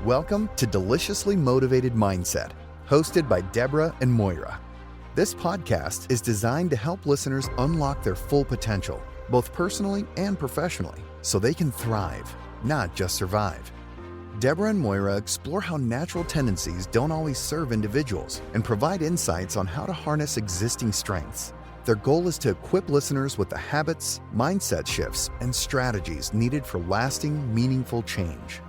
Welcome to Deliciously Motivated Mindset, hosted by Deborah and Moira. This podcast is designed to help listeners unlock their full potential, both personally and professionally, so they can thrive, not just survive. Deborah and Moira explore how natural tendencies don't always serve individuals and provide insights on how to harness existing strengths. Their goal is to equip listeners with the habits, mindset shifts, and strategies needed for lasting, meaningful change.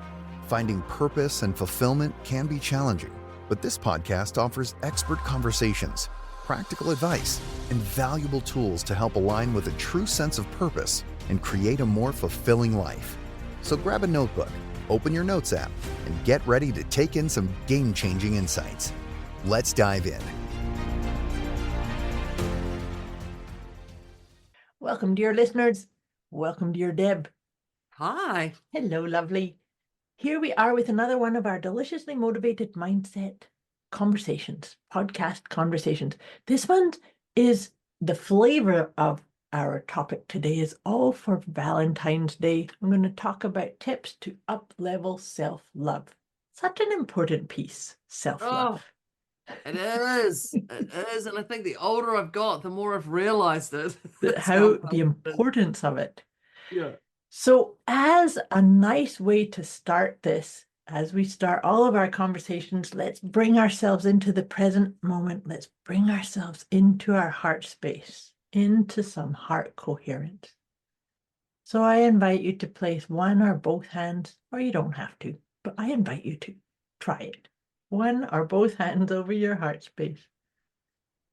Finding purpose and fulfillment can be challenging, but this podcast offers expert conversations, practical advice, and valuable tools to help align with a true sense of purpose and create a more fulfilling life. So grab a notebook, open your notes app, and get ready to take in some game-changing insights. Let's dive in. Welcome, dear listeners. Welcome, dear Deb. Hi. Hello, lovely. Here we are with another one of our Deliciously Motivated Mindset conversations, podcast conversations. This one is the flavor of our topic today is all for Valentine's Day. I'm going to talk about tips to up-level self-love. Such an important piece, self-love. It is. It is. And I think the older I've got, the more I've realized it. How the importance of it. Yeah. So as a nice way to start this, as we start all of our conversations, let's bring ourselves into the present moment. Let's bring ourselves into our heart space, into some heart coherence. So I invite you to place one or both hands, or you don't have to, but I invite you to try it. One or both hands over your heart space.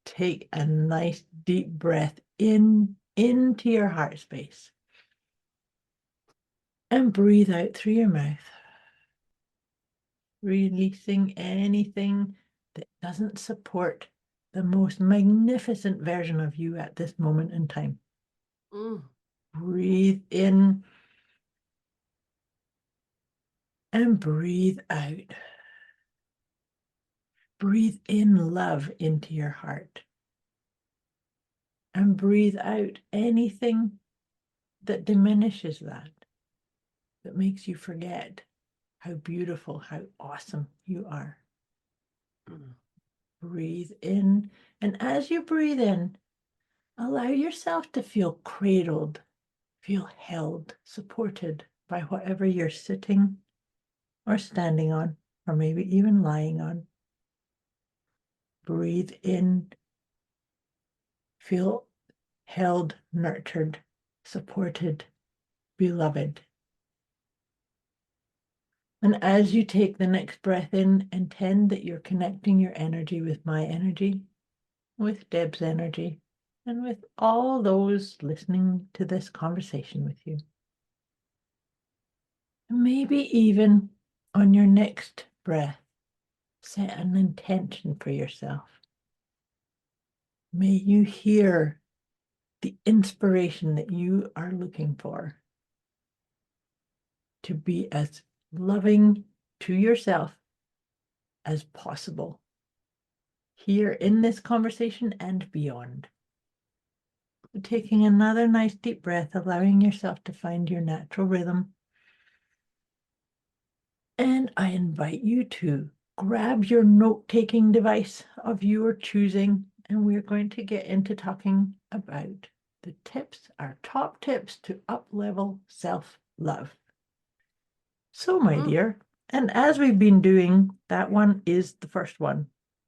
Take a nice deep breath into your heart space. And breathe out through your mouth, releasing anything that doesn't support the most magnificent version of you at this moment in time. Breathe in and breathe out. Breathe in love into your heart. And breathe out anything that diminishes that makes you forget how beautiful, how awesome you are. Breathe in, and as you breathe in, allow yourself to feel cradled, feel held, supported by whatever you're sitting or standing on, or maybe even lying on. Breathe in, feel held, nurtured, supported, beloved. And as you take the next breath in, intend that you're connecting your energy with my energy, with Deb's energy, and with all those listening to this conversation with you. And maybe even on your next breath, set an intention for yourself. May you hear the inspiration that you are looking for to be as loving to yourself as possible here in this conversation and beyond. Taking another nice deep breath, allowing yourself to find your natural rhythm. And I invite you to grab your note-taking device of your choosing, and we're going to get into talking about the tips, our top tips to up-level self-love. So, my dear, and as we've been doing, that one is the first one.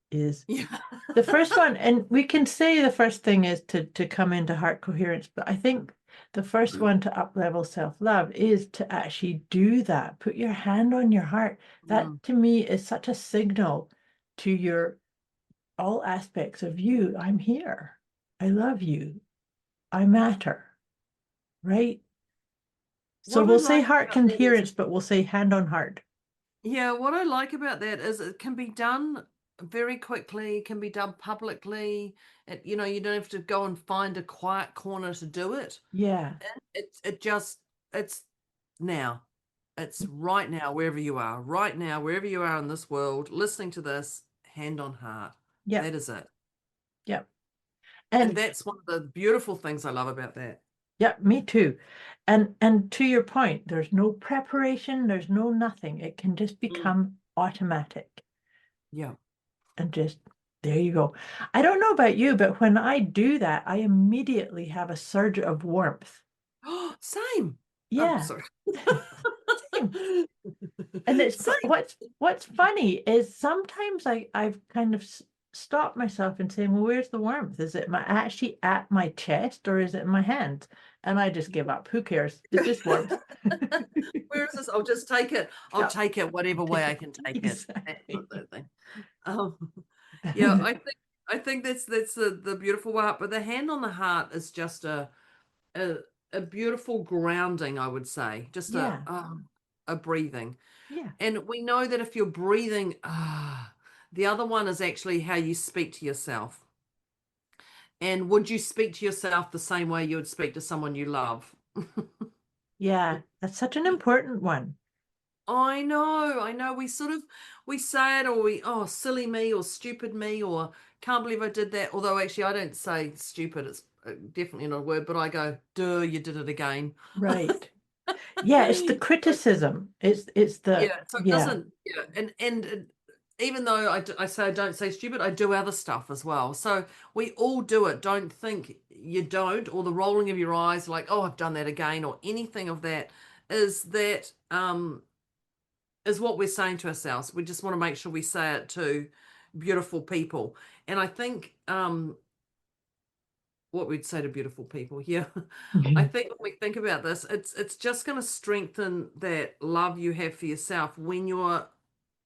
The first one, and we can say the first thing is to come into heart coherence, but I think the first one to up-level self-love is to actually do that. Put your hand on your heart. That to me is such a signal to your all aspects of you. I'm here. I love you. I matter. Right? So we'll say heart coherence, but we'll say hand on heart. Yeah, what I like about that is it can be done very quickly, can be done publicly. You don't have to go and find a quiet corner to do it. Yeah. It's now. It's right now, wherever you are. Right now, wherever you are in this world, listening to this, hand on heart. Yeah. That is it. Yep. And that's one of the beautiful things I love about that. Yeah, me too. And to your point, there's no preparation, there's no nothing. It can just become automatic Yeah. and just there you go. I don't know about you, but when I do that, I immediately have a surge of warmth. Same. Oh, Yeah. sorry. Same. And it's Same. what's funny is sometimes I've kind of stopped myself and saying, well, where's the warmth? Is it actually at my chest or is it in my hands? And I just give up. Who cares? It's just warmth. Where is this? I'll just take it. I'll Yeah, take it whatever way I can take it. That's exactly. not the thing. Yeah, I think that's the beautiful part. But the hand on the heart is just a a beautiful grounding, I would say. Just Yeah, a breathing. yeah, And we know that if you're breathing, the other one is actually how you speak to yourself. And would you speak to yourself the same way you would speak to someone you love? yeah. That's such an important one. I know, I know. We say it, or oh, silly me, or stupid me, or can't believe I did that. Although actually I don't say stupid, it's definitely not a word, but I go, duh, you did it again. Right. Yeah, it's the criticism. It's the Yeah, so it yeah. doesn't, yeah, and even though I say I don't say stupid, I do other stuff as well. So we all do it. Don't think you don't, or the rolling of your eyes, like, oh, I've done that again, or anything of that. That is what we're saying to ourselves. We just want to make sure we say it to beautiful people. And I think what we'd say to beautiful people, yeah. I think when we think about this, it's just going to strengthen that love you have for yourself when you're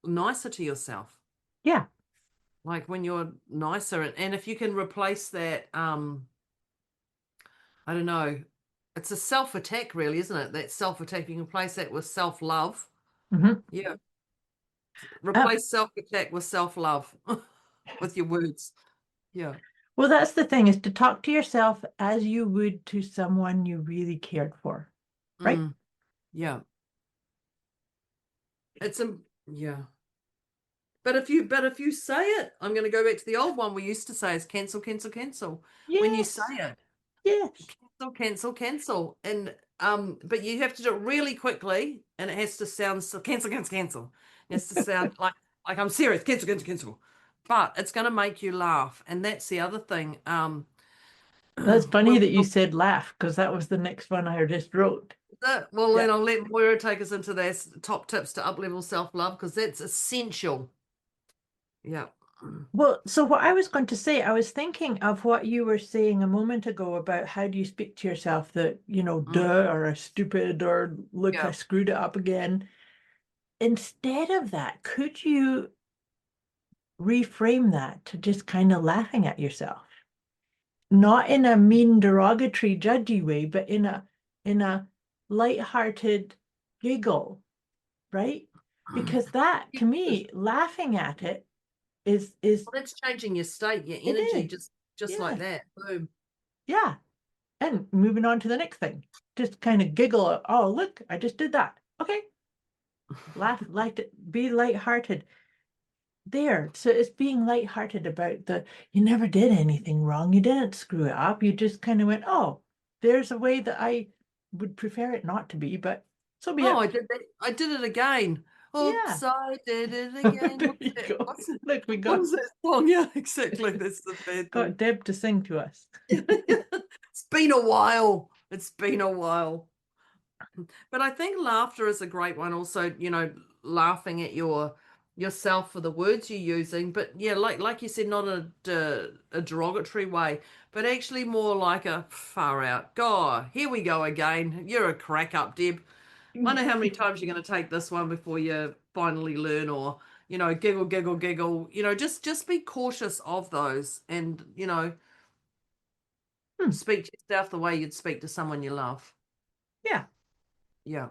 nicer to yourself. Yeah. Like when you're nicer, and if you can replace that, I don't know, it's a self-attack really, isn't it? That self-attack, you can replace that with self-love. Mhm. Yeah. Uh, Replace self-attack with self-love with your words. Yeah. well, that's the thing is to talk to yourself as you would to someone you really cared for, right? Mm, yeah. It's a yeah. But if you say it, I'm going to go back to the old one we used to say is cancel, cancel, cancel. When you say Yes. it, Yes. cancel, cancel, cancel, and but you have to do it really quickly, and it has to sound so cancel, cancel, cancel. It has to sound like I'm serious, cancel, cancel, cancel. But it's going to make you laugh, and that's the other thing. That's funny Well, that you said laugh because that was the next one I just wrote. well, Yeah. then I'll let Moira take us into their top tips to up level self love because that's essential. Yeah. Well, so what I was going to say, I was thinking of what you were saying a moment ago about how do you speak to yourself that, Mm, duh, or a stupid, or look, I yeah. screwed it up again. Instead of that, could you reframe that to just kind of laughing at yourself? Not in a mean, derogatory, judgy way, but in a light-hearted giggle, right? Because that, to me, laughing at it is Well, that's changing your state, your it energy, is. just like Yeah. that. Boom. Yeah. And moving on to the next thing. Just kind of giggle. Oh, look, I just did that. Okay. Laugh, be lighthearted. There. So it's being lighthearted about you never did anything wrong. You didn't screw it up. You just kind of went, oh, there's a way that I would prefer it not to be, but so be Oh, it. I did that. I did it again. Yeah. Oops, I did it again. There you go. What's that? Look, we What got was that song? Yeah, exactly. That's the bad got thing. Deb to sing to us. It's been a while. It's been a while. But I think laughter is a great one. Also, laughing at yourself for the words you're using. But yeah, like you said, not a derogatory way, but actually more like a far out. God, here we go again. You're a crack up, Deb. Wonder how many times you're going to take this one before you finally learn, or giggle, giggle, giggle. Just be cautious of those, and Hmm. speak to yourself the way you'd speak to someone you love. Yeah. Yeah.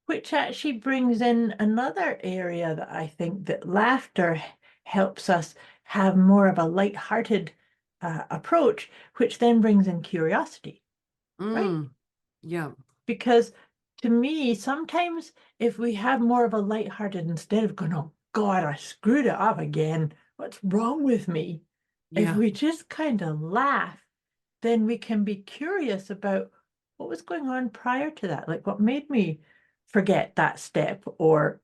Which actually brings in another area that I think that laughter helps us have more of a light-hearted approach, which then brings in curiosity, right? Mm. Yeah. Because to me, sometimes if we have more of a light-hearted, instead of going, oh God, I screwed it up again, what's wrong with me? If Yeah. we just kind of laugh, then we can be curious about what was going on prior to that? Like what made me forget that step or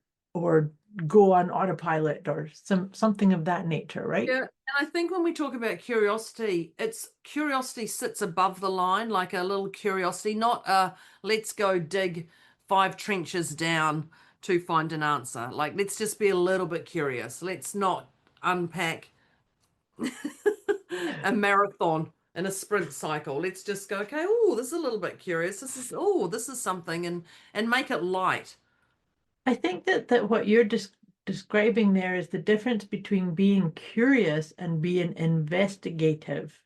go on autopilot or something of that nature, right? Yeah, and I think when we talk about curiosity, it's curiosity sits above the line, like a little curiosity, not a let's go dig 5 trenches down to find an answer. Like, let's just be a little bit curious. Let's not unpack a marathon in a sprint cycle. Let's just go, okay, oh, this is a little bit curious. This is something, and make it light. I think that what you're describing there is the difference between being curious and being investigative.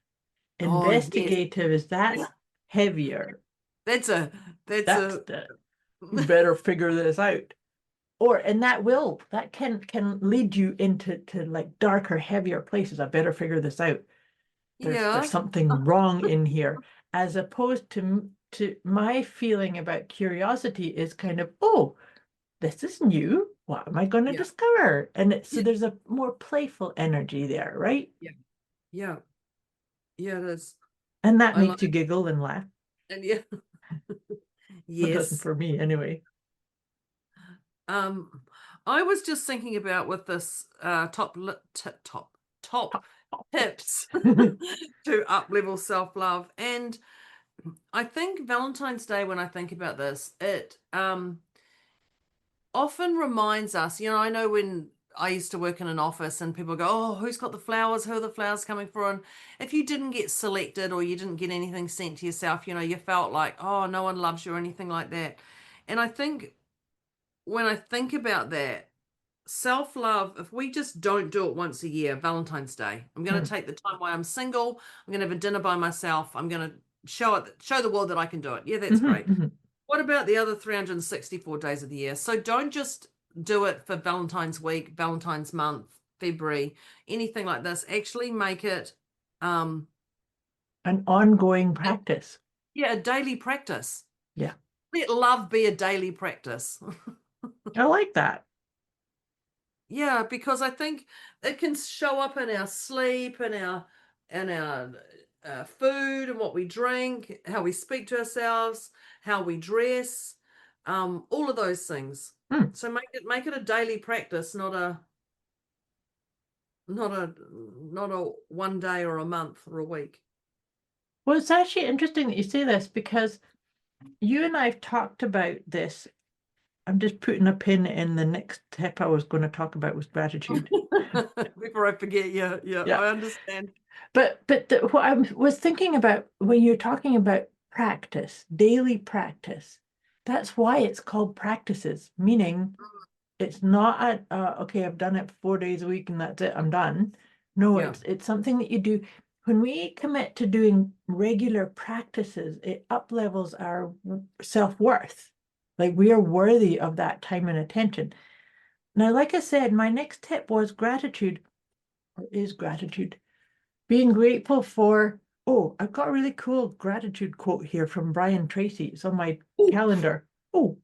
Oh, yes. Investigative is that's heavier. That's a that's That's a the you better figure this out. And that can lead you into like darker, heavier places. I better figure this out. There's yeah. something wrong in here. As opposed to my feeling about curiosity is kind of, oh, this is new. What am I going to Yeah. discover? And so Yeah. there's a more playful energy there, right? Yeah. Yeah. Yeah, it is. And that I like makes you giggle and laugh. and yeah. It doesn't Yes. for me anyway. I was just thinking about with this top tips to up level self-love. And I think Valentine's Day, when I think about this, it often reminds us, I know when I used to work in an office and people go, oh, who's got the flowers? Who are the flowers coming for? And if you didn't get selected or you didn't get anything sent to yourself, you felt like, oh, no one loves you or anything like that. And I think when I think about that, self-love, if we just don't do it once a year, Valentine's Day, I'm going to take the time while I'm single, I'm going to have a dinner by myself, I'm going to show the world that I can do it. Yeah, that's great. What about the other 364 days of the year? So don't just do it for Valentine's week, Valentine's month, February, anything like this. Actually make it An ongoing practice. a daily practice. Yeah. Let love be a daily practice. I like that. Yeah, because I think it can show up in our sleep, in our food and what we drink, how we speak to ourselves, how we dress, all of those things. So make it a daily practice, not a 1 day or a month or a week. Well, it's actually interesting that you say this because you and I've talked about this. I'm just putting a pin in the next tip I was going to talk about was gratitude. Before I forget, yeah, I understand. But what I was thinking about when you're talking about practice, daily practice, that's why it's called practices, meaning it's not okay, I've done it 4 days a week and that's it, I'm done. No, Yeah. it's something that you do. When we commit to doing regular practices, it up levels our self-worth. Like we are worthy of that time and attention. Now, like I said, my next tip was gratitude, or is gratitude. Being grateful for, oh, I've got a really cool gratitude quote here from Brian Tracy. It's on my calendar. Oh,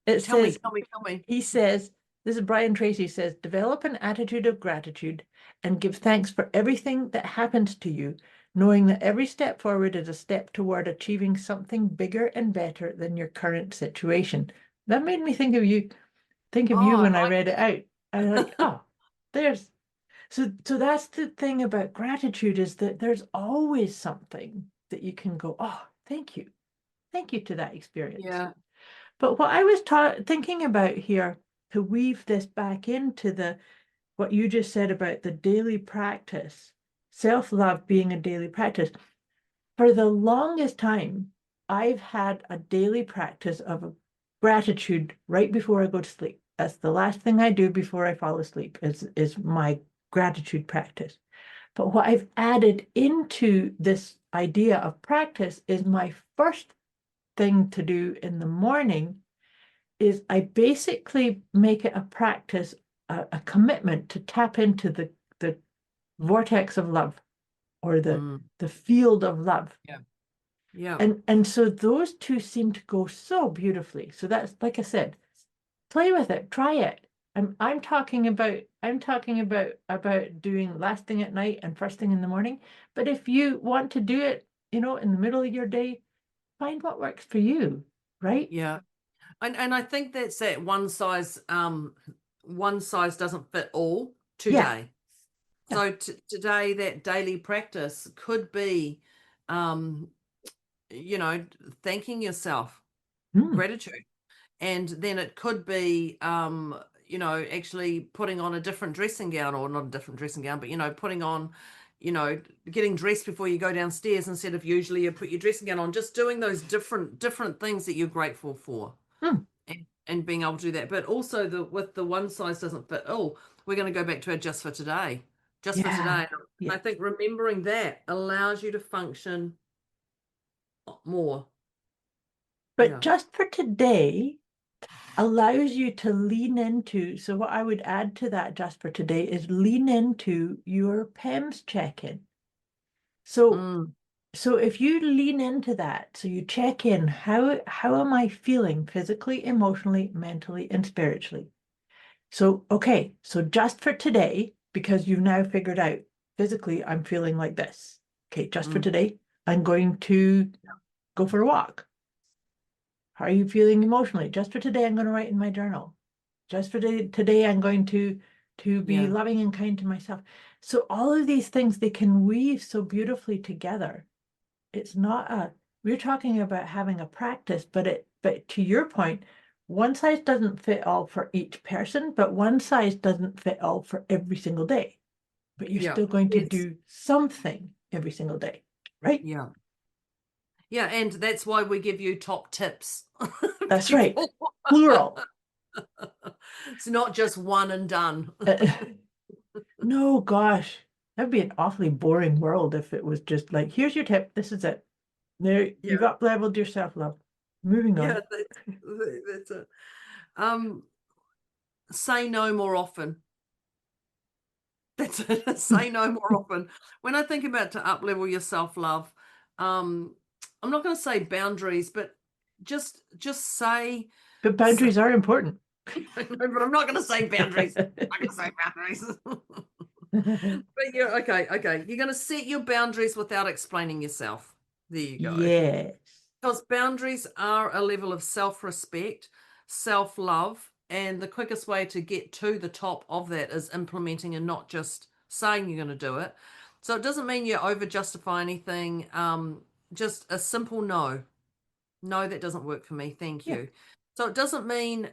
it tell says, me. he says, this is Brian Tracy says, develop an attitude of gratitude and give thanks for everything that happens to you, knowing that every step forward is a step toward achieving something bigger and better than your current situation. That made me think of you when I read it out. I was like, oh, there's so that's the thing about gratitude is that there's always something that you can go, oh, thank you to that experience. Yeah. But what I was thinking about here to weave this back into what you just said about the daily practice, self-love being a daily practice. For the longest time, I've had a daily practice of gratitude right before I go to sleep. That's the last thing I do before I fall asleep is my gratitude practice. But what I've added into this idea of practice is my first thing to do in the morning is I basically make it a practice, a commitment to tap into the vortex of love or the field of love. Yeah. And so those two seem to go so beautifully. So that's, like I said, play with it, try it. I'm talking about doing last thing at night and first thing in the morning. But if you want to do it, in the middle of your day, find what works for you, right? Yeah. And I think that's that one size doesn't fit all today. Yeah. So today that daily practice could be you know, thanking yourself, gratitude. And then it could be you know, actually putting on a different dressing gown, or not a different dressing gown, but you know, putting on, you know, getting dressed before you go downstairs instead of usually you put your dressing gown on, just doing those different things that you're grateful for. And being able to do that. But also with the one size doesn't fit all, we're going to go back to our just for today. Just for today. Yeah. I think remembering that allows you to function more. But just for today allows you to lean into, so what I would add to that just for today is lean into your PEMS check-in. So if you lean into that, so you check in, how am I feeling physically, emotionally, mentally, and spiritually? So, okay, so just for today, because you've now figured out physically, I'm feeling like this. Okay, just for today, I'm going to go for a walk. How are you feeling emotionally? Just for today, I'm going to write in my journal. Just for today, I'm going to be loving and kind to myself. So all of these things, they can weave so beautifully together. It's not we're talking about having a practice, but to your point, one size doesn't fit all for each person, but one size doesn't fit all for every single day. But you're still going to do something every single day, right? Yeah. Yeah, and that's why we give you top tips. That's right. Plural. It's not just one and done. No, gosh, that'd be an awfully boring world if it was just like, here's your tip, this is it. There, you've up-leveled your self-love. Moving on. Yeah, that's it. Say no more often. That's it. Say no more often. When I think about to up-level your self-love, I'm not going to say boundaries, but just say. But boundaries are important. But I'm not going to say boundaries. I'm not going to say boundaries. But yeah, okay. You're going to set your boundaries without explaining yourself. There you go. Yes. Because boundaries are a level of self-respect, self-love, and the quickest way to get to the top of that is implementing and not just saying you're going to do it. So it doesn't mean you over-justify anything. Just a simple no. No, that doesn't work for me. Thank you. So it doesn't mean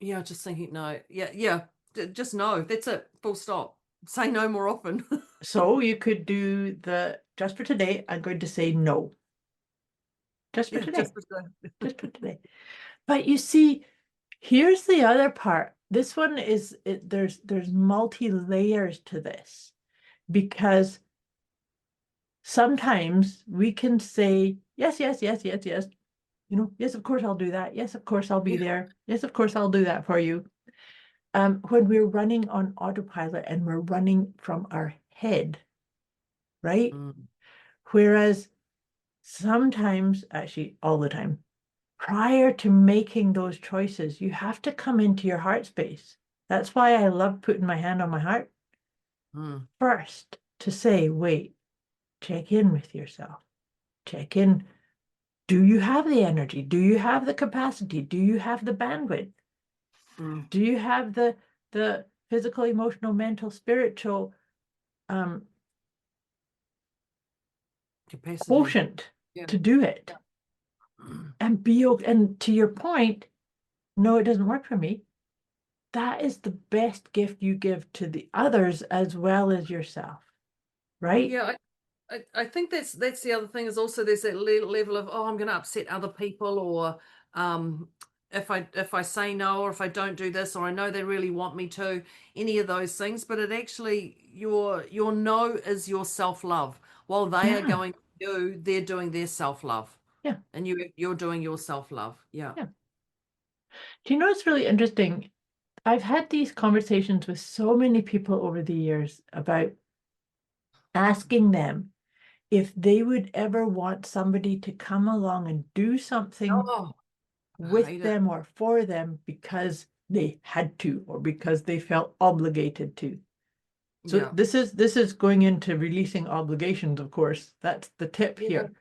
just thinking no. Just no. That's it. Full stop. Say no more often. So you could do just for today, I'm going to say no. Just for today. Just for today. But you see, here's the other part. This one is, there's multi-layers to this, because sometimes we can say, yes. You know, yes, of course I'll do that. Yes, of course I'll be there. Yes, of course I'll do that for you. When we're running on autopilot and we're running from our head, right? Whereas sometimes, actually all the time, prior to making those choices, you have to come into your heart space. That's why I love putting my hand on my heart first, to say, wait, check in with yourself. Check in. Do you have the energy? Do you have the capacity? Do you have the bandwidth? Do you have the physical, emotional, mental, spiritual capacity, quotient to do it? And and to your point, no, it doesn't work for me. That is the best gift you give to the others as well as yourself, right? Yeah, I think that's the other thing, is also there's that level of, I'm going to upset other people, or if I say no, or if I don't do this, or I know they really want me to, any of those things. But it actually, your no is your self-love. While they are going to you, they're doing their self-love. Yeah. And you're doing your self-love. Yeah. Do you know what's really interesting? I've had these conversations with so many people over the years about asking them if they would ever want somebody to come along and do something with them or for them because they had to, or because they felt obligated to. So Yeah. this is going into releasing obligations, of course. That's the tip Yeah. here.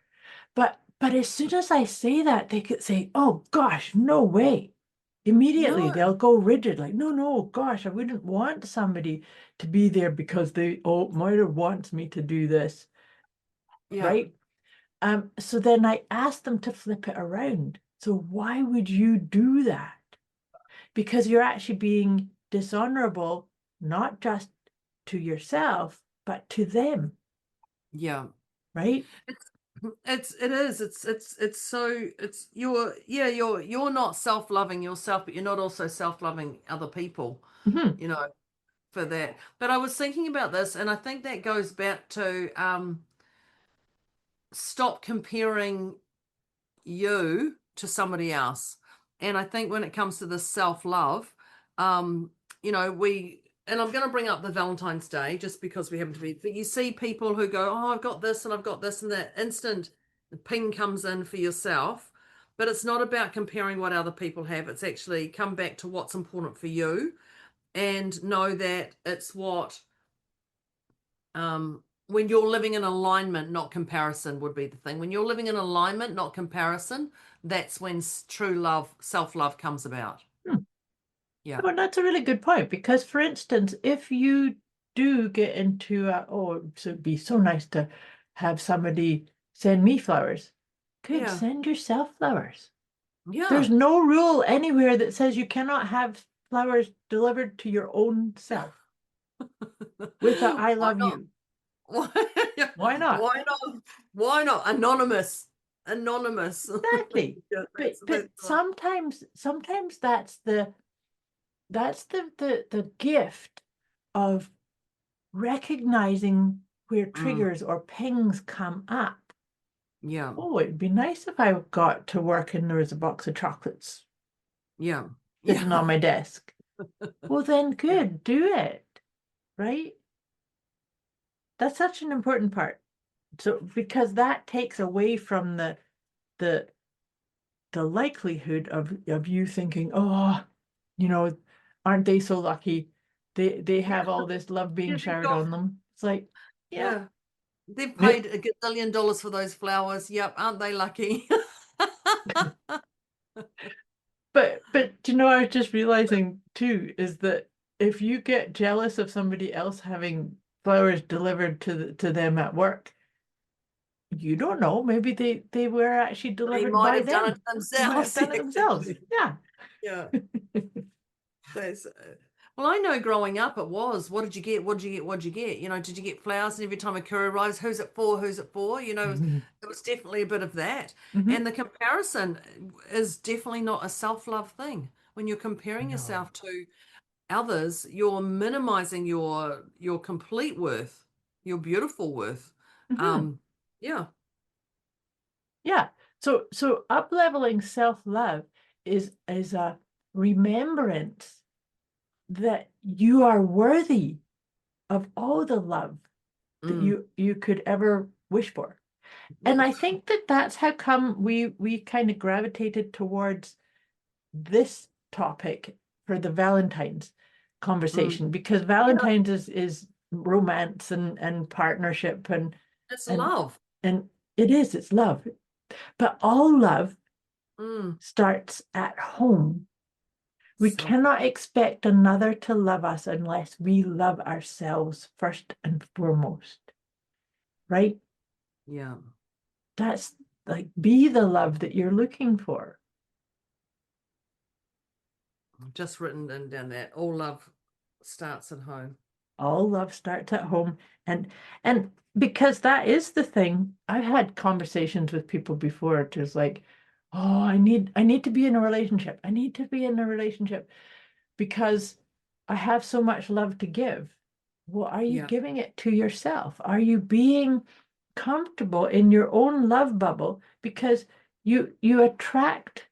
But as soon as I say that, they could say, "Oh gosh, no way." Immediately No. they'll go rigid, like, no, gosh, I wouldn't want somebody to be there because Moira wants me to do this, Yeah. right? So then I asked them to flip it around. So why would you do that? Because you're actually being dishonorable, not just to yourself, but to them, Yeah. right? It's so it's you're not self-loving yourself, but you're not also self-loving other people, Mhm. you know, for that. But I was thinking about this, and I think that goes back to stop comparing you to somebody else. And I think when it comes to the self-love, um, and I'm going to bring up the Valentine's Day just because we happen to be, but you see people who go, oh, I've got this and I've got this, and that instant ping comes in for yourself. But it's not about comparing what other people have. It's actually come back to what's important for you and know that it's when you're living in alignment, not comparison would be the thing. When you're living in alignment, not comparison, that's when true love, self-love comes about. Hmm. Yeah. Well, that's a really good point because, for instance, if you do get into so it'd be so nice to have somebody send me flowers. Good, Yeah. send yourself flowers. Yeah. There's no rule anywhere that says you cannot have flowers delivered to your own self with a I Why love not? you. Why, Why not? why not? Why not? Anonymous. Anonymous. Exactly. Yeah, But that's right. sometimes that's the gift of recognizing where Mm, triggers or pings come up. yeah. Oh, it'd be nice if I got to work and there was a box of chocolates Yeah. sitting Yeah. on my desk. Well, then Yeah. good, do it, right? That's such an important part. So because that takes away from the the likelihood of you thinking, oh, you know, aren't they so lucky? They have all this love being Yeah, they've showered got, on them. It's like, yeah. yeah. They've paid a gazillion dollars for those flowers. Yep, aren't they lucky? But I was just realizing too is that if you get jealous of somebody else having flowers delivered to them at work, you don't know. Maybe they were actually They delivered might by have done it them. They might have themselves. done Yeah, it themselves. exactly. Yeah. Yeah. That's well, I know growing up it was, what did you get? What did you get? What did you get? Did you get flowers? And every time a courier arrives, who's it for? Who's it for? Mhm. It was definitely a bit of that. Mhm. And the comparison is definitely not a self-love thing. When you're comparing No. yourself to others, you're minimizing your complete worth, your beautiful worth. Mhm. Um, yeah, Yeah. So up-leveling self-love is a remembrance that you are worthy of all the love that mm, you could ever wish for. And I yes, think that that's how come we kind of gravitated towards this topic for the Valentine's mm, conversation because yeah, Valentine's is romance and partnership it's and love. and it's love. But all love Mm, starts at home. We self, cannot expect another to love us unless we love ourselves first and foremost, right? yeah. That's like be the love that you're looking for. I've just written down that all love starts at home. All love starts at home. And because that is the thing, I've had conversations with people before, just like, oh, I need to be in a relationship. I need to be in a relationship because I have so much love to give. Well, are you Yeah, giving it to yourself? Are you being comfortable in your own love bubble? Because you attract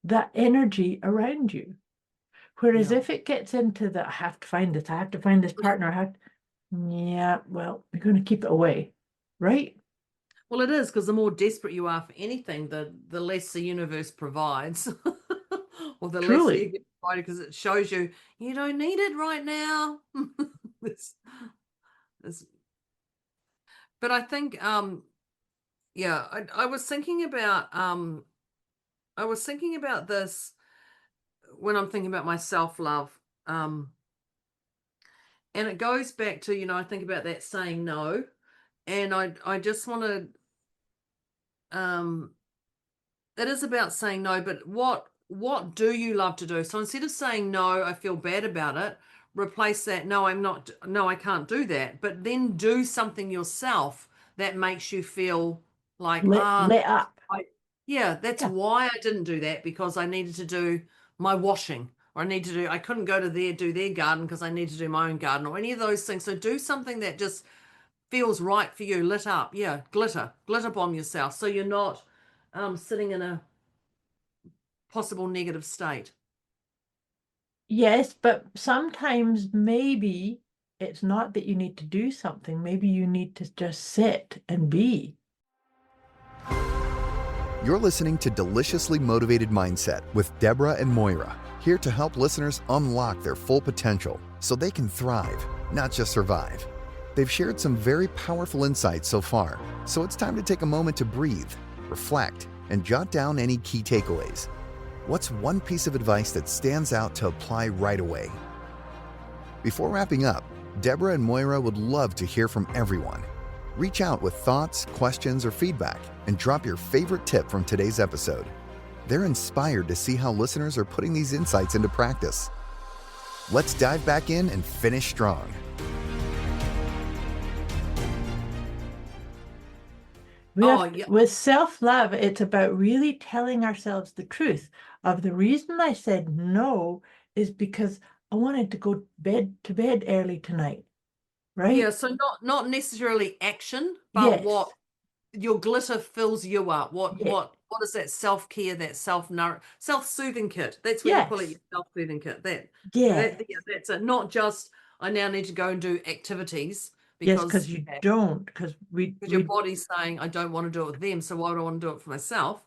that energy around you. Whereas yeah. if it gets into the I have to find this partner, yeah, well, you're going to keep it away, right? Well, it is because the more desperate you are for anything, the less the universe provides, or the less you Truly. get provided because it shows you you don't need it right now. It's- It's, but I think, yeah, I was thinking about, this when I'm thinking about my self-love. And it goes back to, I think about that saying no. And I just want to, it is about saying no, but what do you love to do? So instead of saying no, I feel bad about it, replace that, no, no, I can't do that. But then do something yourself that makes you feel like, Let up. yeah, that's Yeah. why I didn't do that, because I needed to do my washing, or I couldn't go to do their garden because I need to do my own garden, or any of those things. So do something that just feels right for you. Lit up. Yeah, glitter bomb yourself, so you're not sitting in a possible negative state. Yes, but sometimes maybe it's not that you need to do something. Maybe you need to just sit and be. You're listening to Deliciously Motivated Mindset with Deborah and Moira, here to help listeners unlock their full potential so they can thrive, not just survive. They've shared some very powerful insights so far, so it's time to take a moment to breathe, reflect, and jot down any key takeaways. What's one piece of advice that stands out to apply right away? Before wrapping up, Deborah and Moira would love to hear from everyone. Reach out with thoughts, questions, or feedback, and drop your favorite tip from today's episode. They're inspired to see how listeners are putting these insights into practice. Let's dive back in and finish strong. With self-love, it's about really telling ourselves the truth of the reason I said no is because I wanted to go to bed early tonight, right? Yeah, so not necessarily action, but Yes. what your glitter fills you up. What Yeah. what is that self-care, that self-soothing kit? That's what you call it, your Yes. self-soothing kit. Yeah. That's it. Not just I now need to go and do activities Yes, because because you don't, because your body's saying I don't want to do it with them, so why would I want to do it for myself?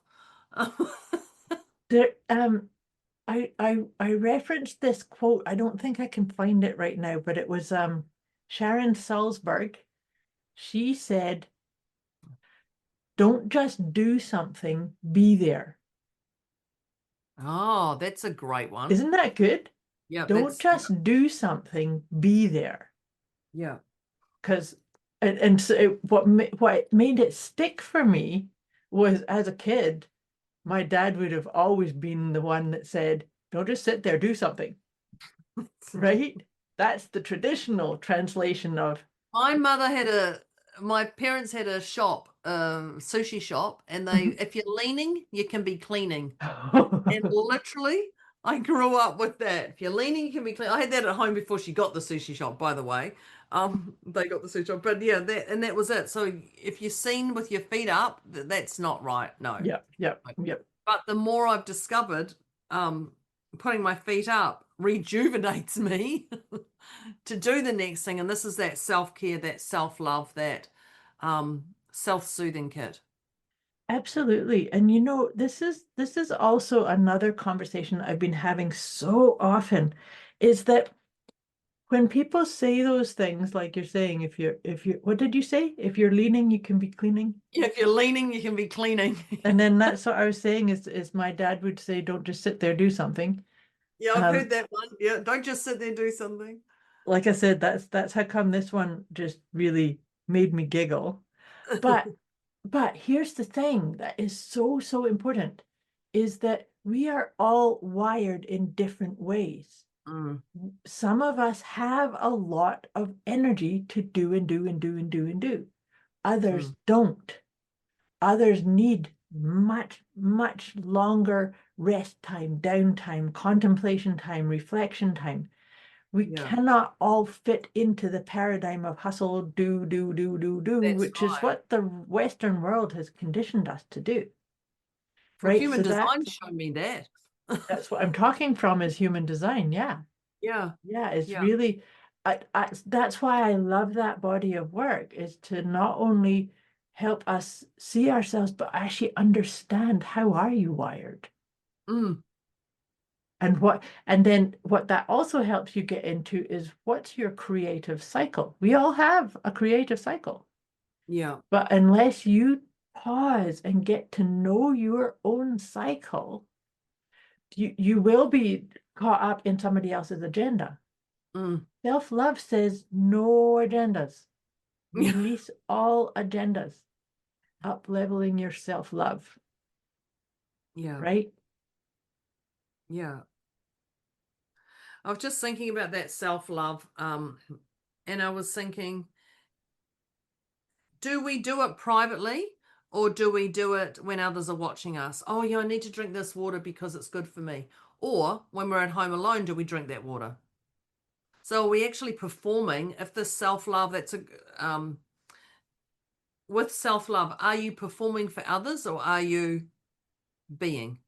there I referenced this quote. I don't think I can find it right now, but it was Sharon Salzberg. She said, "Don't just do something, be there." Oh, that's a great one. Isn't that good? Yeah, Don't just do something, be there. Yeah. Because and so what made it stick for me was, as a kid, my dad would have always been the one that said, "Don't just sit there, do something." Right? That's the traditional translation of. My parents had a shop, sushi shop, and if you're leaning, you can be cleaning. And literally, I grew up with that. If you're leaning, you can be clean. I had that at home before she got the sushi shop, by the way. They got the sushi shop, but yeah, that was it. So if you're seen with your feet up, that's not right. No. Yep. But the more I've discovered, putting my feet up rejuvenates me to do the next thing. And this is that self-care, that self-love, that self-soothing kit. Absolutely. And this is also another conversation I've been having so often, is that when people say those things, like you're saying, if you're what did you say? If you're leaning, you can be cleaning. Yeah, if you're leaning, you can be cleaning. And then that's what I was saying is my dad would say, "Don't just sit there, do something." Yeah, I've heard that one. Yeah, don't just sit there and do something. Like I said, that's how come this one just really made me giggle. But here's the thing that is so important, is that we are all wired in different ways. Some of us have a lot of energy to do and do and do and do and do. Others don't. Others need much longer rest time, downtime, contemplation time, reflection time. We cannot all fit into the paradigm of hustle, do, That's which is what the Western world has conditioned us to do. Well, Right? human design showed me that. That's what I'm talking from, is human design. Yeah. Yeah. Yeah, it's really, that's why I love that body of work, is to not only help us see ourselves, but actually understand, how are you wired? And then what that also helps you get into is, what's your creative cycle? We all have a creative cycle, Yeah. but unless you pause and get to know your own cycle, you will be caught up in somebody else's agenda. Mm. Self-love says no agendas. Release all agendas. Up leveling your self-love, Yeah. right? Yeah. I was just thinking about that self-love, and I was thinking, do we do it privately or do we do it when others are watching us? Oh, yeah, I need to drink this water because it's good for me. Or when we're at home alone, do we drink that water? So are we actually performing? If this self-love, with self-love, are you performing for others or are you being?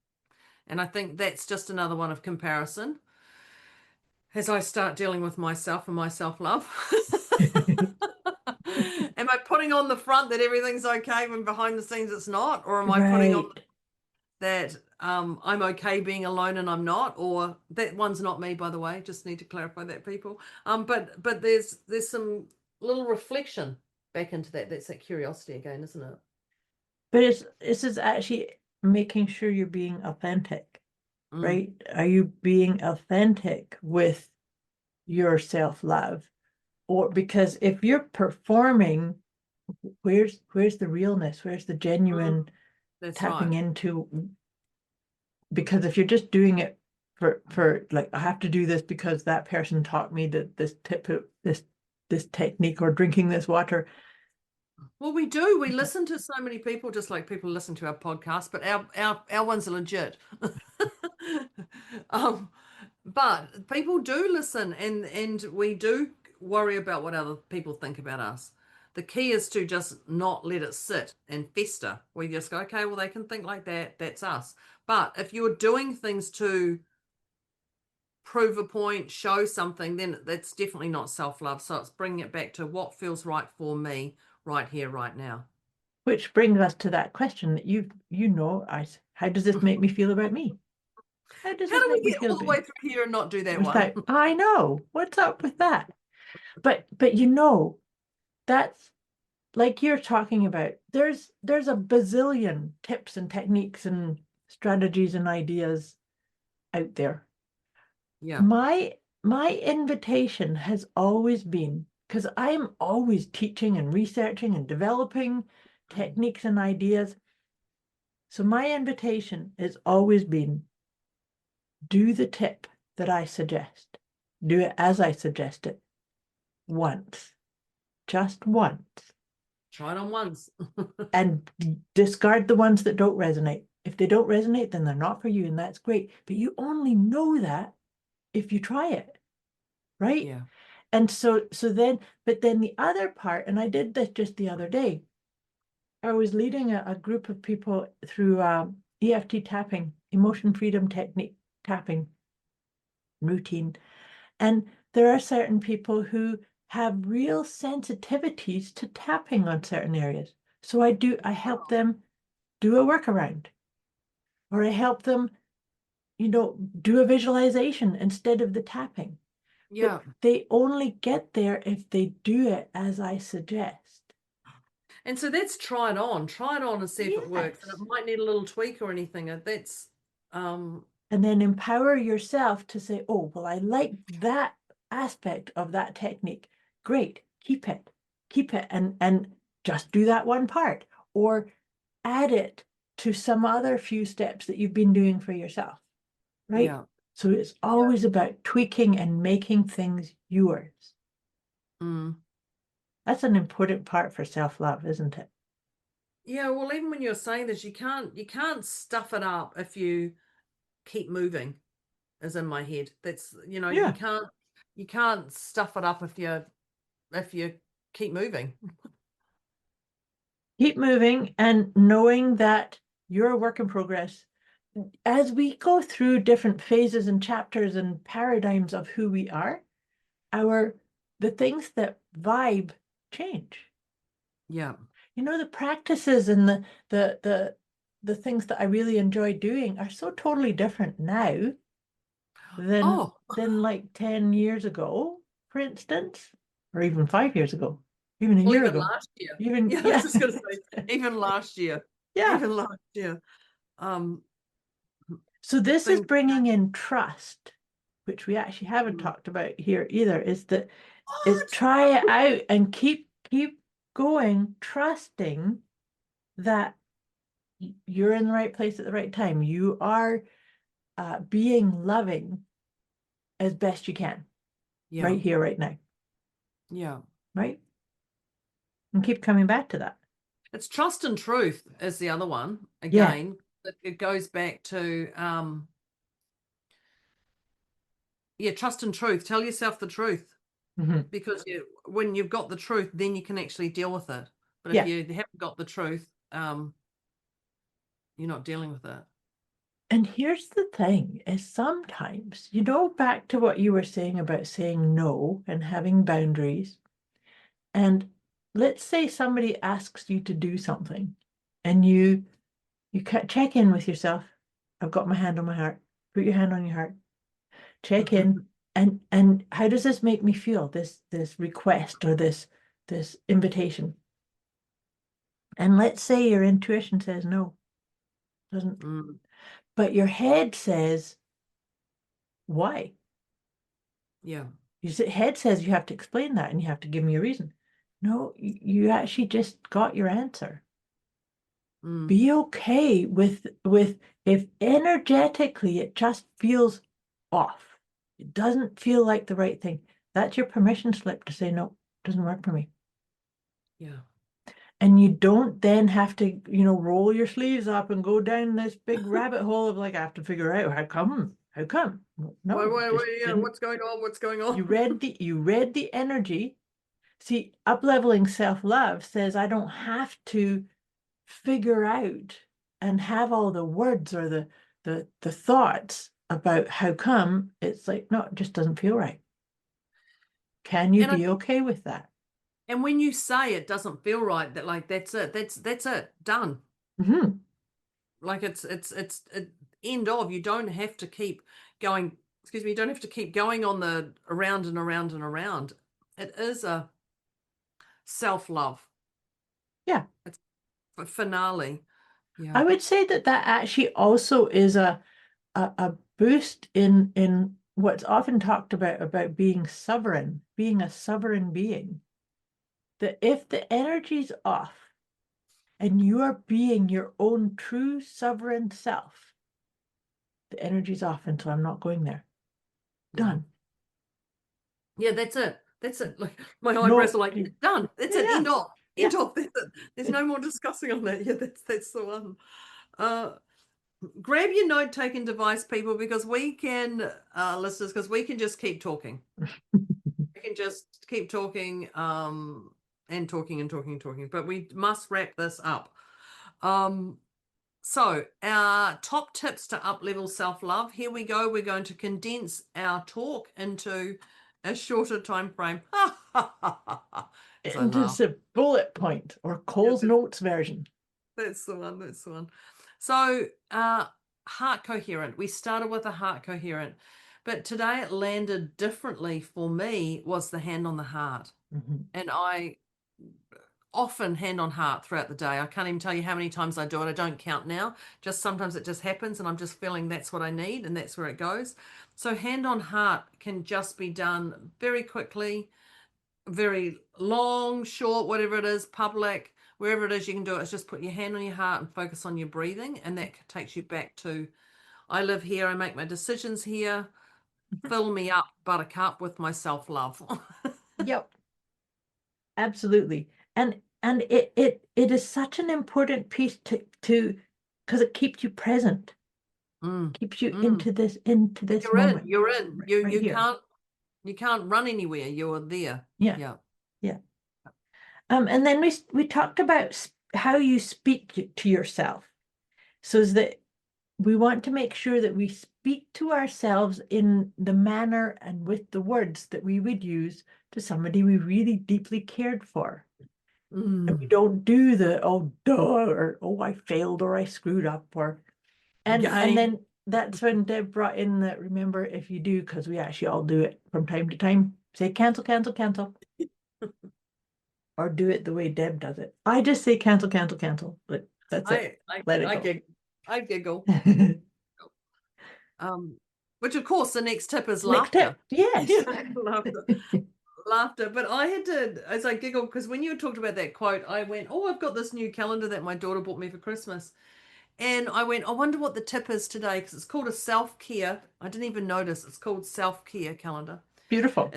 And I think that's just another one of comparison as I start dealing with myself and my self-love. Am I putting on the front that everything's okay when behind the scenes it's not? Or am I putting on Right. that I'm okay being alone and I'm not? Or that one's not me, by the way. Just need to clarify that, people. But there's some little reflection back into that. That's that curiosity again, isn't it? But this is actually making sure you're being authentic, Mm, right? Are you being authentic with your self-love? Or because if you're performing, where's the realness? Where's the mm, genuine that's tapping right. into? Because if you're just doing it for like, I have to do this because that person taught me that this technique, or drinking this water. Well, we do. We listen to so many people, just like people listen to our podcast, but our ones are legit. um, but people do listen, and we do worry about what other people think about us. The key is to just not let it sit and fester. We just go, okay, well, they can think like that. That's us. But if you're doing things to prove a point, show something, then that's definitely not self-love. So it's bringing it back to what feels right for me right here, right now. Which brings us to that question that how does this make me feel about me? How does How this do make we me get feel all the about way me? through here and not do that It's one? like, I know, what's up with that? But that's like you're talking about. There's a bazillion tips and techniques and strategies and ideas out there. Yeah. My invitation has always been, because I'm always teaching and researching and developing techniques and ideas. So my invitation has always been, do the tip that I suggest. Do it as I suggest it. Once. Just once. Try it on once. And discard the ones that don't resonate. If they don't resonate, then they're not for you, and that's great. But you only know that if you try it, right? Yeah. And but then the other part, and I did this just the other day, I was leading a group of people through EFT tapping, emotion freedom technique tapping routine. And there are certain people who have real sensitivities to tapping on certain areas. So I help them do a workaround, or I help them, do a visualization instead of the tapping. But Yeah. they only get there if they do it as I suggest. And so that's try it on. Try it on and see if it works. And it Yes. might need a little tweak or anything. That's And then empower yourself to say, oh, well, I like that aspect of that technique. Great, keep it. Keep it, and just do that one part, or add it to some other few steps that you've been doing for yourself, right? yeah. So it's always about tweaking and making things yours. Mm. That's an important part for self-love, isn't it? Yeah, well, even when you're saying this, you can't stuff it up if you keep moving, is in my head. That's you Yeah. can't stuff it up if you keep moving. Keep moving and knowing that you're a work in progress. As we go through different phases and chapters and paradigms of who we are, the things that vibe change. Yeah. The practices and the things that I really enjoy doing are so totally different now than Oh, like 10 years ago, for instance, or even 5 years ago, even a well, year even ago. last year. Even Yeah, I was just going to say, even last year. Yeah. Even last year. So this is Things bringing in trust, which we actually haven't talked about here either, is that is try it out and keep going, trusting that you're in the right place at the right time. You are being loving as best you can, Yeah. right here, right now, Yeah. right? And keep coming back to that. It's trust and truth is the other one. Yeah. Again, it goes back to trust and truth. Tell yourself the truth. Mhm. Because when you've got the truth, then you can actually deal with it. But Yeah. if you haven't got the truth, you're not dealing with it. And here's the thing, is sometimes, back to what you were saying about saying no and having boundaries. And let's say somebody asks you to do something and you check in with yourself. I've got my hand on my heart. Put your hand on your heart. Check in. And how does this make me feel? This request or this invitation. And let's say your intuition says no. Doesn't. But your head says, why? Yeah. Your head says you have to explain that and you have to give me a reason. No, you actually just got your answer. Be okay with if energetically it just feels off. It doesn't feel like the right thing. That's your permission slip to say, no, it doesn't work for me. Yeah. And you don't then have to, roll your sleeves up and go down this big rabbit hole of like, I have to figure out how come. No, What's going on? What's going on? You read the energy. See, up-leveling self-love says I don't have to figure out and have all the words or the thoughts about how come. It's like, no, it just doesn't feel right. Can you be okay with that? And when you say it doesn't feel right, that's it. That's it. Done. Mm-hmm. Like it's end of. You don't have to keep going. Excuse me. You don't have to keep going on the around and around and around. It is a self-love. Yeah. It's a finale. Yeah. I would say that actually also is a boost in what's often talked about being sovereign, being a sovereign being. That if the energy's off and you are being your own true sovereign self, the energy's off, and so I'm not going there. Done. Yeah, that's it. That's it. Like my eyebrows are like, done. That's it. End off. End off. That's it. There's no more discussing on that. Yeah, that's the one. Grab your note-taking device, people, because we can, listeners, because we can just keep talking. We can just keep talking, and talking and talking and talking. But we must wrap this up. So our top tips to up-level self-love. Here we go. We're going to condense our talk into a shorter time frame. Just a bullet point or Cole's Notes version. That's the one. That's the one. So heart coherent. We started with a heart coherent, but today it landed differently for me was the hand on the heart. And I often hand on heart throughout the day. I can't even tell you how many times I do it. I don't count now. Just sometimes it just happens and I'm just feeling that's what I need and that's where it goes. So hand on heart can just be done very quickly, very long, short, whatever it is, public, wherever it is you can do it. It's just put your hand on your heart and focus on your breathing. And that takes you back to, I live here, I make my decisions here. Fill me up, buttercup, with my self-love. Yep. Absolutely. And it is such an important piece to because it keeps you present. Keeps you into this moment. You're in. You here. You can't run anywhere. You're there. Yeah. And then we talked about how you speak to yourself, so that we want to make sure that we speak to ourselves in the manner and with the words that we would use to somebody we really deeply cared for. And we don't do the, oh, duh, or, oh, I failed, or I screwed up, or, and then that's when Deb brought in that, remember, if you do, because we actually all do it from time to time, say cancel, cancel, cancel. Or do it the way Deb does it. I just say cancel, cancel, cancel. But that's it. Let it go. I giggle. Which of course the next tip is Next laughter. tip. Yes. Laughter. But I had to, as I giggled, because when you talked about that quote, I went, oh, I've got this new calendar that my daughter bought me for Christmas. And I went, I wonder what the tip is today, because it's called a self-care. I didn't even notice. It's called self-care calendar. Beautiful.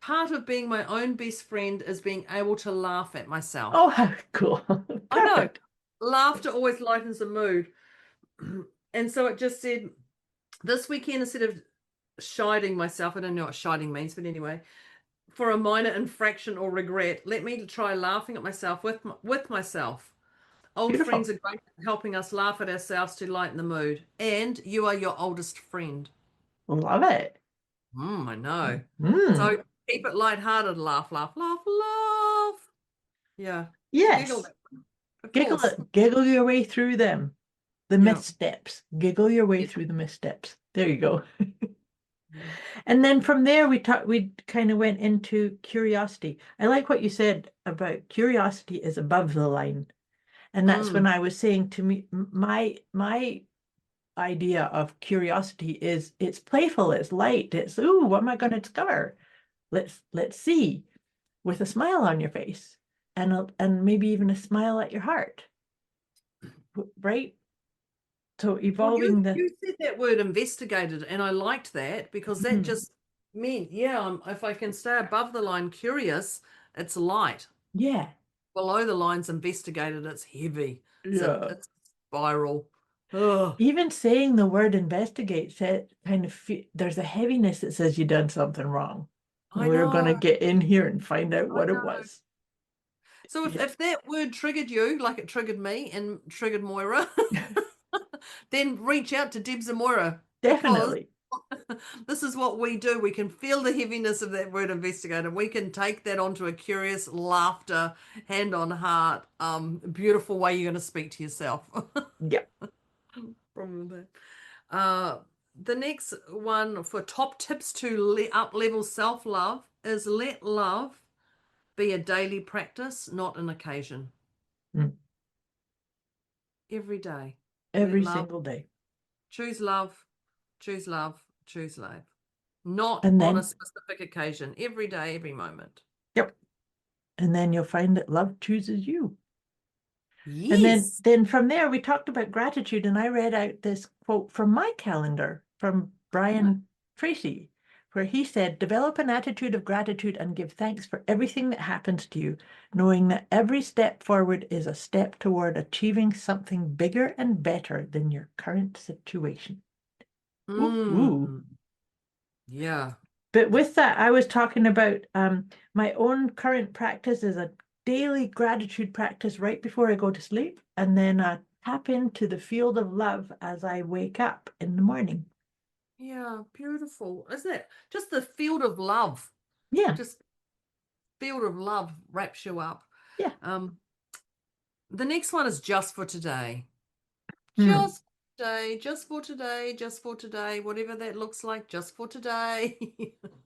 Part of being my own best friend is being able to laugh at myself. Oh, how cool. I know. Perfect. Laughter always lightens the mood. And so it just said, this weekend, instead of chiding myself, I don't know what chiding means, but anyway, for a minor infraction or regret, let me try laughing at myself with myself. Old Beautiful. friends are great at helping us laugh at ourselves to lighten the mood. And you are your oldest friend. Love it. I know. Mm. So keep it lighthearted. Laugh, laugh, laugh, laugh. Yeah. Yes. Giggle your way through them. The missteps. Giggle your way through the missteps. There you go. And then from there we kind of went into curiosity. I like what you said about curiosity is above the line. And that's when I was saying to me, my idea of curiosity is it's playful, it's light, it's, ooh, what am I going to discover? Let's see, with a smile on your face and maybe even a smile at your heart, right? So evolving you said that word investigated, and I liked that because that just meant, if I can stay above the line curious, it's light. Yeah. Below the line's investigated, it's heavy. Yeah. It's a spiral. Even saying the word investigate said kind of there's a heaviness that says you've done something wrong. We're going to get in here and find out what it was. So if that word triggered you, like it triggered me and triggered Moira, then reach out to Debz and Moira. Definitely. This is what we do. We can feel the heaviness of that word investigate, and we can take that onto a curious laughter, hand on heart, beautiful way you're going to speak to yourself. Yeah. From that. The next one for top tips to up level self-love is let love be a daily practice, not an occasion. Every day. Every single day. Choose love, choose love, choose love. Not on a specific occasion. Every day, every moment. Yep. And then you'll find that love chooses you. Yes. And then from there, we talked about gratitude, and I read out this quote from my calendar from Brian Tracy, where he said, develop an attitude of gratitude and give thanks for everything that happens to you, knowing that every step forward is a step toward achieving something bigger and better than your current situation. Ooh. Yeah. But with that, I was talking about my own current practice is a daily gratitude practice right before I go to sleep, and then tap into the field of love as I wake up in the morning. Yeah, beautiful. Isn't it? Just the field of love. Yeah. Just field of love wraps you up. Yeah. The next one is just for today. Just today, just for today, just for today, whatever that looks like, just for today.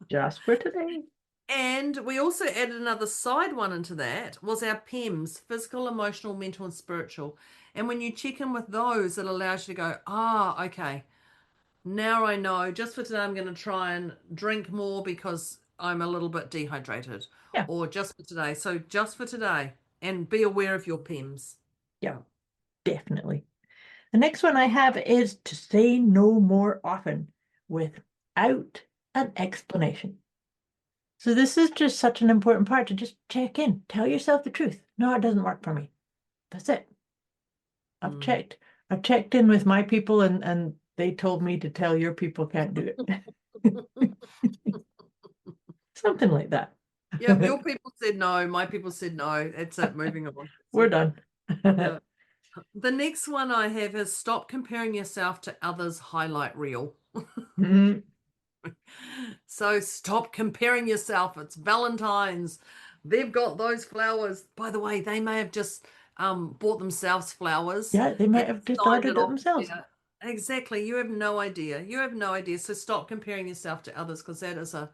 Just for today. And we also added another side one into that, was our PEMS, physical, emotional, mental, and spiritual. And when you check in with those, it allows you to go, okay, now I know, just for today, I'm going to try and drink more because I'm a little bit dehydrated. Yeah. Or just for today. So just for today, and be aware of your PEMS. Yeah, definitely. The next one I have is to say no more often without an explanation. So this is just such an important part to just check in. Tell yourself the truth. No, it doesn't work for me. That's it. I've checked. I've checked in with my people and they told me to tell your people can't do it. Something like that. Yeah, your people said no. My people said no. It's it. Moving on. We're done. Yeah. The next one I have is stop comparing yourself to others' highlight reel. So stop comparing yourself. It's Valentine's. They've got those flowers. By the way, they may have just bought themselves flowers. Yeah, they might have just ordered it themselves. Exactly. You have no idea. You have no idea. So stop comparing yourself to others because that is a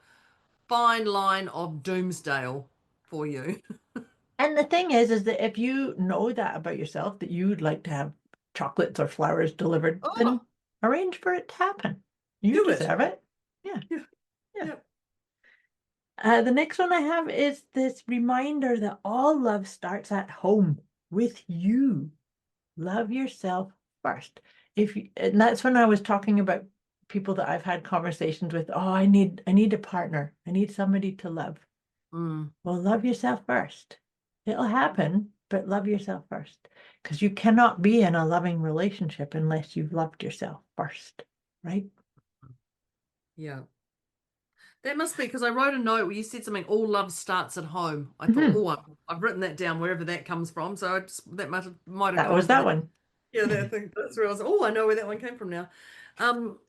fine line of doomsdale for you. And the thing is that if you know that about yourself, that you'd like to have chocolates or flowers delivered, then Oh, arrange for it to happen. You do it. deserve it. Yeah, Yeah. yeah. Yeah. The next one I have is this reminder that all love starts at home with you. Love yourself first. And that's when I was talking about people that I've had conversations with. Oh, I need a partner. I need somebody to love. Mm. Well, love yourself first. It'll happen, but love yourself first. Because you cannot be in a loving relationship unless you've loved yourself first, right? Yeah. That must be because I wrote a note where you said something, all love starts at home. I thought, Mhm. oh, I've written that down wherever that comes from. So that might have That was come from that that. one. Yeah, that thing. That's where I was, oh, I know where that one came from now. Um,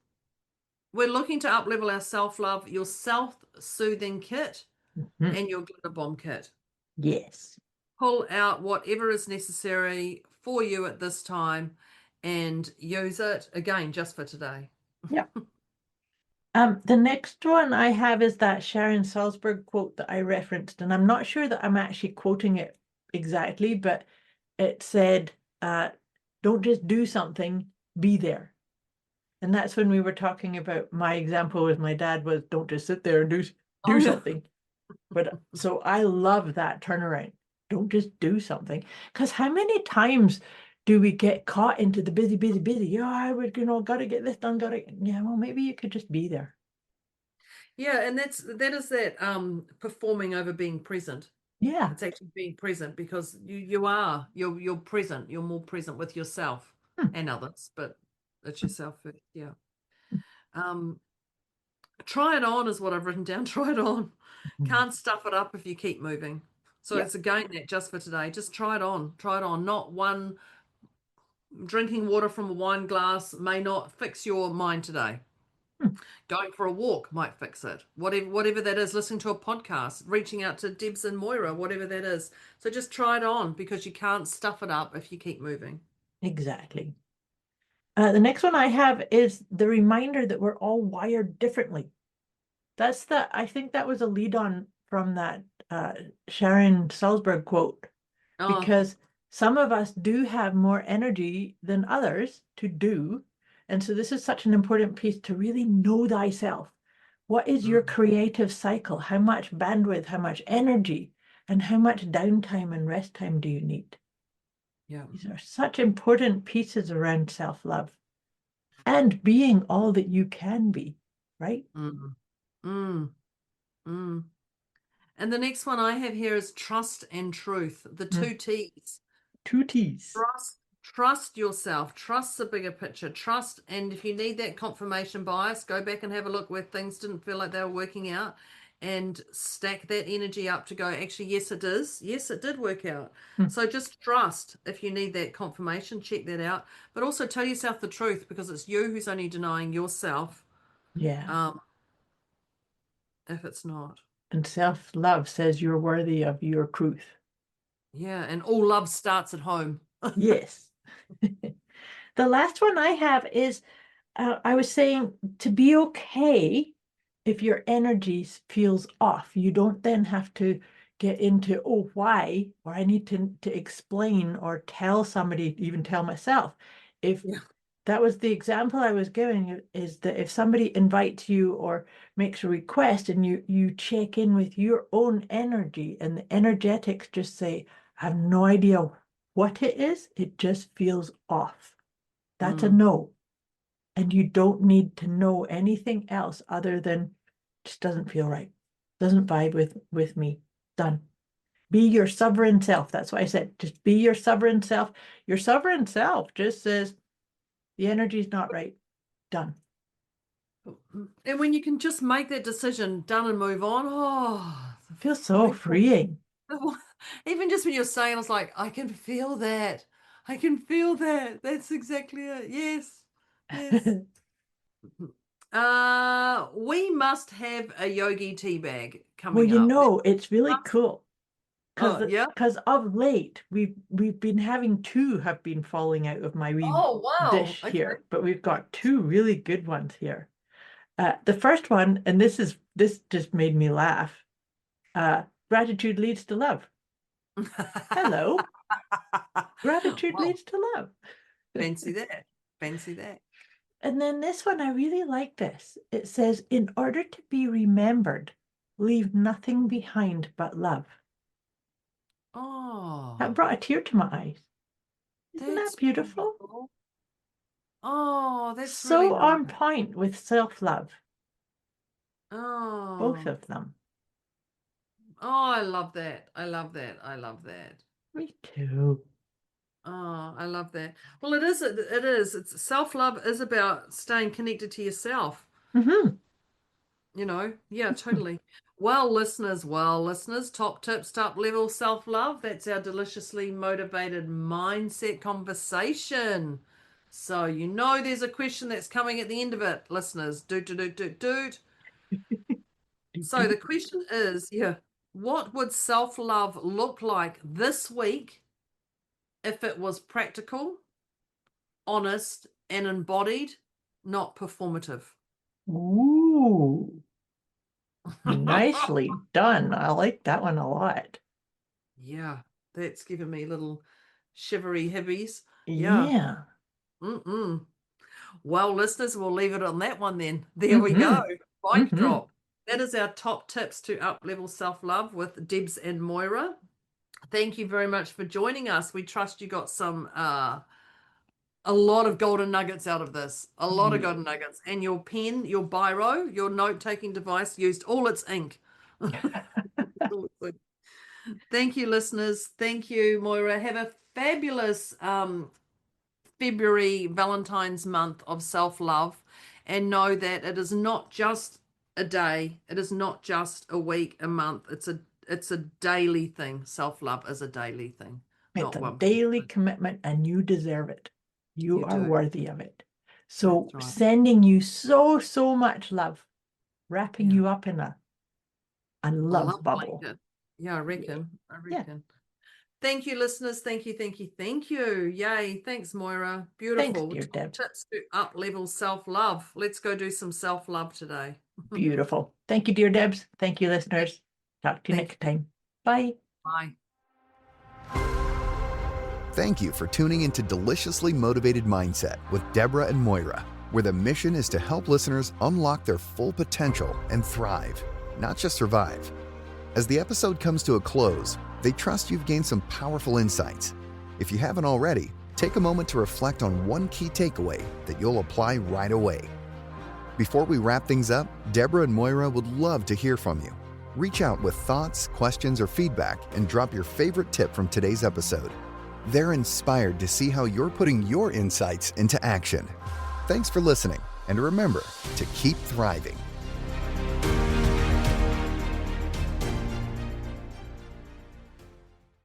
we're looking to up level our self-love, your self-soothing kit Mhm. and your glitter bomb kit. Yes. Pull out whatever is necessary for you at this time and use it again just for today. Yeah. The next one I have is that Sharon Salzberg quote that I referenced, and I'm not sure that I'm actually quoting it exactly, but it said, uh, don't just do something, be there. And that's when we were talking about my example with my dad was don't just sit there and Oh do yeah. something. But so I love that turnaround. Don't just do something. Because how many times do we get caught into the busy, busy, busy? Yeah, I would, gotta get this done, gotta, yeah, well, maybe you could just be there. Yeah, and that is performing over being present. Yeah. It's actually being present because you're present. You're more present with yourself Hmm. and others, but it's yourself first. Yeah. Um, try it on is what I've written down. Try it on. Mhm. Can't stuff it up if you keep moving. So Yeah, it's again that just for today. Just try it on. Try it on. Not one drinking water from a wine glass may not fix your mind today. hmm, Going for a walk might fix it. Whatever that is, listening to a podcast, reaching out to Debz and Moira, whatever that is. So just try it on because you can't stuff it up if you keep moving. exactly. The next one I have is the reminder that we're all wired differently. I think that was a lead on from that uh, Sharon Salzberg quote, Oh, because some of us do have more energy than others to do. And so this is such an important piece to really know thyself. What is your mm, creative cycle? How much bandwidth, how much energy, and how much downtime and rest time do you need? yeah. These are such important pieces around self-love and being all that you can be, right? Mm, mm, mm. And the next one I have here is trust and truth, the Mm. two T's. Two T's. Trust yourself, trust the bigger picture, trust. And if you need that confirmation bias, go back and have a look where things didn't feel like they were working out and stack that energy up to go, actually, yes, it is. Yes, it did work out. Mm. So just trust if you need that confirmation, check that out. But also tell yourself the truth because it's you who's only denying yourself Yeah. um, if it's not. And self-love says you're worthy of your truth. Yeah. And all love starts at home. Yes. The last one I have is I was saying to be okay if your energy feels off. You don't then have to get into, oh, why? Or I need to explain or tell somebody, even tell myself. If Yeah. that was the example I was giving, is that if somebody invites you or makes a request and you check in with your own energy and the energetics just say, I have no idea what it is, it just feels off. That's a Mm, no. And you don't need to know anything else other than just doesn't feel right. Doesn't vibe with me. Done. Be your sovereign self. That's why I said just be your sovereign self. Your sovereign self just says the energy's not right. Done. and when you can just make that decision, done and move on, oh, the Feels so freedom. freeing. Even just when you're saying, I was like, I can feel that. I can feel that. That's exactly it. Yes. Yes. We must have a yogi tea bag Well, coming up. it's really Must, cool. Yeah. Because of late we've been having two have been falling out of my wee Oh, wow. dish Okay. here, but we've got two really good ones here. The first one, and this just made me laugh. Gratitude leads to love. Hello. Gratitude Wow. leads to love. Fancy that. Fancy that. And then this one, I really like this. It says, in order to be remembered, leave nothing behind but love. Oh, That brought a tear to my eyes. Isn't that's that beautiful? beautiful. Oh, that's So really on nice. point with self-love, both Oh, of them. I love that. I love that. I love that. Me too. Oh, I love that. Well, it is. It is. It's self-love is about staying connected to yourself. Mm-hmm. Yeah, totally. Well, listeners, top tips to up level self-love. That's our deliciously motivated mindset conversation. So there's a question that's coming at the end of it, listeners. Doot, doot, doot, doot, doot. So the question is, what would self-love look like this week if it was practical, honest, and embodied, not performative? Ooh, nicely done. I like that one a lot. Yeah, that's giving me little shivery hibbies. Yeah. Yeah. Mm-mm. Well, listeners, we'll leave it on that one then. There we go. Mic Mm-hmm. drop. That is our top tips to up-level self-love with Debz and Moira. Thank you very much for joining us. We trust you got some a lot of golden nuggets out of this. A lot of golden nuggets. And your pen, your biro, your note-taking device used all its ink. Thank you, listeners. Thank you, Moira. Have a fabulous February, Valentine's month of self-love, and know that it is not just a day. It is not just a week, a month. It's a daily thing. Self-love is a daily thing. It's a daily commitment, and you deserve it. You are worthy of it. So That's right. sending you so much love, wrapping you up in a love bubble. Blanket. Yeah, I reckon. Yeah. Thank you, listeners. Thank you, thank you, thank you. Yay. Thanks, Moira. Beautiful. Thanks, dear Debz. Tips to up-level self-love. Let's go do some self-love today. Beautiful. Thank you, dear Debz. Thank you, listeners. Talk to you next time. Bye. Bye. Thank you for tuning into Deliciously Motivated Mindset with Deborah and Moira, where the mission is to help listeners unlock their full potential and thrive, not just survive. As the episode comes to a close, they trust you've gained some powerful insights. If you haven't already, take a moment to reflect on one key takeaway that you'll apply right away. Before we wrap things up, Deborah and Moira would love to hear from you. Reach out with thoughts, questions, or feedback and drop your favorite tip from today's episode. They're inspired to see how you're putting your insights into action. Thanks for listening, and remember to keep thriving.